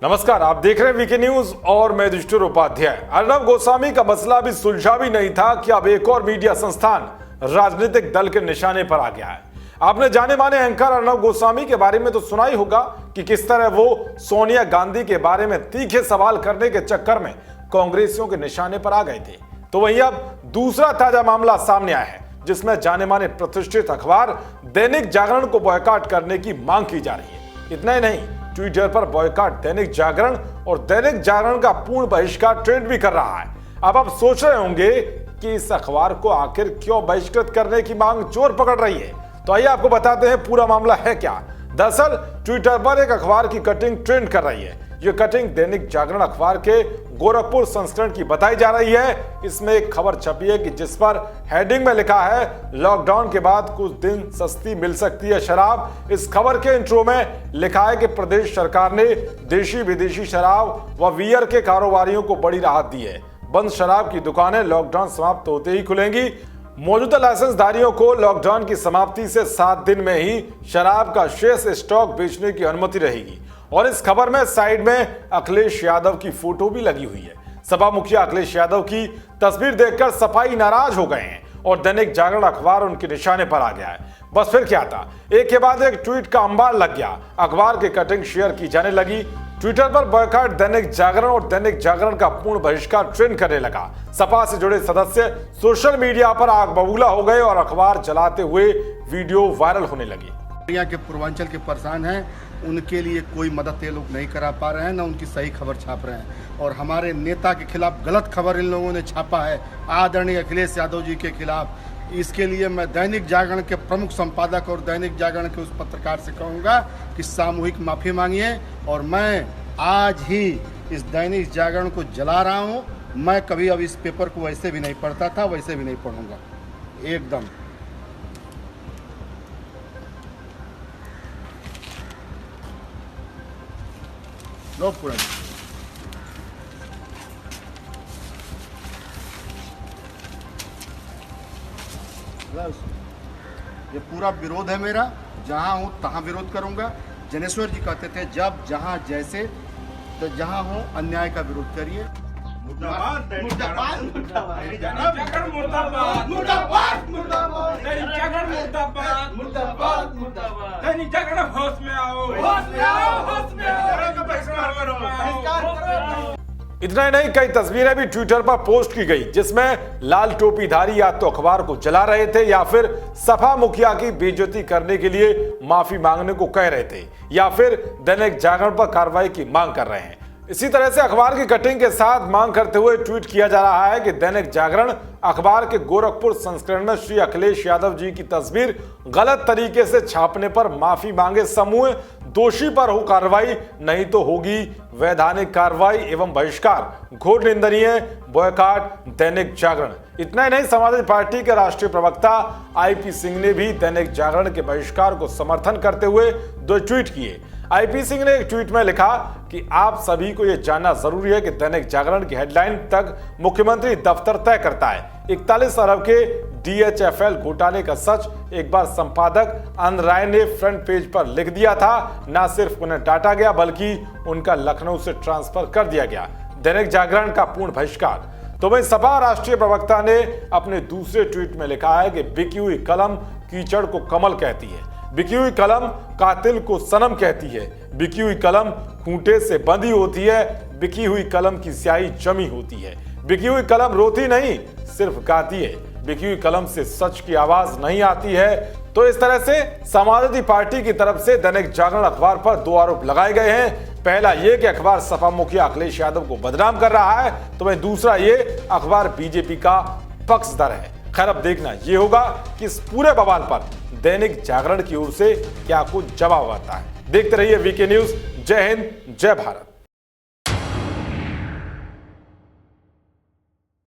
नमस्कार, आप देख रहे हैं वीके न्यूज और मैं युधिष्ठिर उपाध्याय। अर्नब गोस्वामी का मसला भी सुलझा भी नहीं था कि अब एक और मीडिया संस्थान राजनीतिक दल के निशाने पर आ गया है। आपने जाने माने एंकर अर्नब गोस्वामी के बारे में तो सुना ही होगा कि किस तरह वो सोनिया गांधी के बारे में तीखे सवाल करने के चक्कर में कांग्रेसियों के निशाने पर आ गए थे। तो वहीं अब दूसरा ताजा मामला सामने आया है, जिसमें जाने माने प्रतिष्ठित अखबार दैनिक जागरण को बॉयकॉट करने की मांग की जा रही है। इतना ही नहीं, ट्विटर पर बॉयकॉट दैनिक जागरण और दैनिक जागरण का पूर्ण बहिष्कार ट्रेंड भी कर रहा है। अब आप सोच रहे होंगे कि इस अखबार को आखिर क्यों बहिष्कृत करने की मांग जोर पकड़ रही है। तो आइए आपको बताते हैं पूरा मामला है क्या। दरअसल ट्विटर पर एक अखबार की कटिंग ट्रेंड कर रही है। ये कटिंग दैनिक जागरण अखबार के गोरखपुर संस्करण की बताई जा रही है। इसमें एक खबर छपी है कि जिस पर हेडिंग में लिखा है, लॉकडाउन के बाद कुछ दिन सस्ती मिल सकती है शराब। इस खबर के इंट्रो में लिखा है कि प्रदेश सरकार ने देशी विदेशी शराब व बियर के कारोबारियों को बड़ी राहत दी है। बंद शराब की दुकानें लॉकडाउन समाप्त होते ही खुलेंगी। मौजूदा लाइसेंसधारियों को लॉकडाउन की समाप्ति से 7 दिन में ही शराब का शेष स्टॉक बेचने की अनुमति रहेगी। और इस खबर में साइड में अखिलेश यादव की फोटो भी लगी हुई है। सपा मुखिया अखिलेश यादव की तस्वीर देखकर सपाई नाराज हो गए हैं और दैनिक जागरण अखबार उनके निशाने पर आ गया है। बस फिर क्या था, एक के बाद एक ट्वीट का अंबार लग गया। अखबार की कटिंग शेयर की जाने लगी। ट्विटर पर बॉयकॉट दैनिक जागरण और दैनिक जागरण का पूर्ण बहिष्कार ट्रेंड करने लगा। सपा से जुड़े सदस्य सोशल मीडिया पर आग बबूला हो गए और अखबार जलाते हुए वीडियो वायरल होने लगी। के पूर्वांचल के परेशान हैं, उनके लिए कोई मदद ये लोग नहीं करा पा रहे हैं, ना उनकी सही खबर छाप रहे हैं। और हमारे नेता के खिलाफ गलत खबर इन लोगों ने छापा है, आदरणीय अखिलेश यादव जी के खिलाफ। इसके लिए मैं दैनिक जागरण के प्रमुख संपादक और दैनिक जागरण के उस पत्रकार से कहूँगा कि सामूहिक माफ़ी मांगिए। और मैं आज ही इस दैनिक जागरण को जला रहा हूँ। मैं कभी अब इस पेपर को वैसे भी नहीं पढ़ता था, वैसे भी नहीं पढ़ूंगा एकदम। लो पूरा ये पूरा विरोध है मेरा, जहाँ हूँ तहाँ विरोध करूँगा। जनेश्वर जी कहते थे जब जहाँ जैसे, तो जहाँ हो अन्याय का विरोध करिए। मुर्दाबाद मुर्दाबाद मुर्दाबाद मुर्दाबाद मुर्दाबाद मुर्दाबाद दैनिक जागरण मुर्दाबाद मुर्दाबाद मुर्दाबाद दैनिक जागरण होश में आओ, होश में आओ, होश में आओ, बहिष्कार करो, बहिष्कार करो। इतना ही नहीं, कई तस्वीरें भी ट्विटर पर पोस्ट की गई जिसमें लाल टोपीधारी या तो अखबार को जला रहे थे या फिर सपा मुखिया की बेइज्जती करने के लिए माफी मांगने को कह रहे थे या फिर दैनिक जागरण पर कार्रवाई की मांग कर रहे हैं। इसी तरह से अखबार की कटिंग के साथ मांग करते हुए ट्वीट किया जा रहा है कि दैनिक जागरण अखबार के गोरखपुर संस्करण में श्री अखिलेश यादव जी की तस्वीर गलत तरीके से छापने पर माफी मांगे समूह, दोषी पर हो कार्रवाई, नहीं तो होगी वैधानिक कार्रवाई एवं बहिष्कार। घोर निंदनीय, बॉयकॉट दैनिक जागरण। इतना ही नहीं, समाजवादी पार्टी के राष्ट्रीय प्रवक्ता आईपी सिंह ने भी दैनिक जागरण के बहिष्कार को समर्थन करते हुए 2 ट्वीट किए। आईपी सिंह ने एक ट्वीट में लिखा कि आप सभी को यह जानना जरूरी है कि दैनिक जागरण की हेडलाइन तक मुख्यमंत्री दफ्तर तय करता है। 41 अरब के DHFL घोटाले का सच एक बार संपादक अन राय ने फ्रंट पेज पर लिख दिया था। न सिर्फ उन्हें डांटा गया बल्कि उनका लखनऊ से ट्रांसफर कर दिया गया। दैनिक जागरण का पूर्ण बहिष्कार। तो वहीं सपा राष्ट्रीय प्रवक्ता ने अपने दूसरे ट्वीट में लिखा है कि बिकी हुई कलम कीचड़ को कमल कहती है, बिकी हुई कलम कातिल को सनम कहती है, बिकी हुई कलम खूंटे से बंधी होती है, बिकी हुई कलम की स्याही जमी होती है, बिकी हुई कलम रोती नहीं सिर्फ गाती है, बिकी हुई कलम से सच की आवाज नहीं आती है। तो इस तरह से समाजवादी पार्टी की तरफ से दैनिक जागरण अखबार पर 2 आरोप लगाए गए हैं। पहला ये कि अखबार सपा मुखिया अखिलेश यादव को बदनाम कर रहा है, तो वहीं दूसरा ये अखबार बीजेपी का पक्षधर है। खैर, अब देखना ये होगा कि इस पूरे बवाल पर दैनिक जागरण की ओर से क्या कुछ जवाब आता है। देखते रहिए वीके न्यूज। जय हिंद, जय भारत।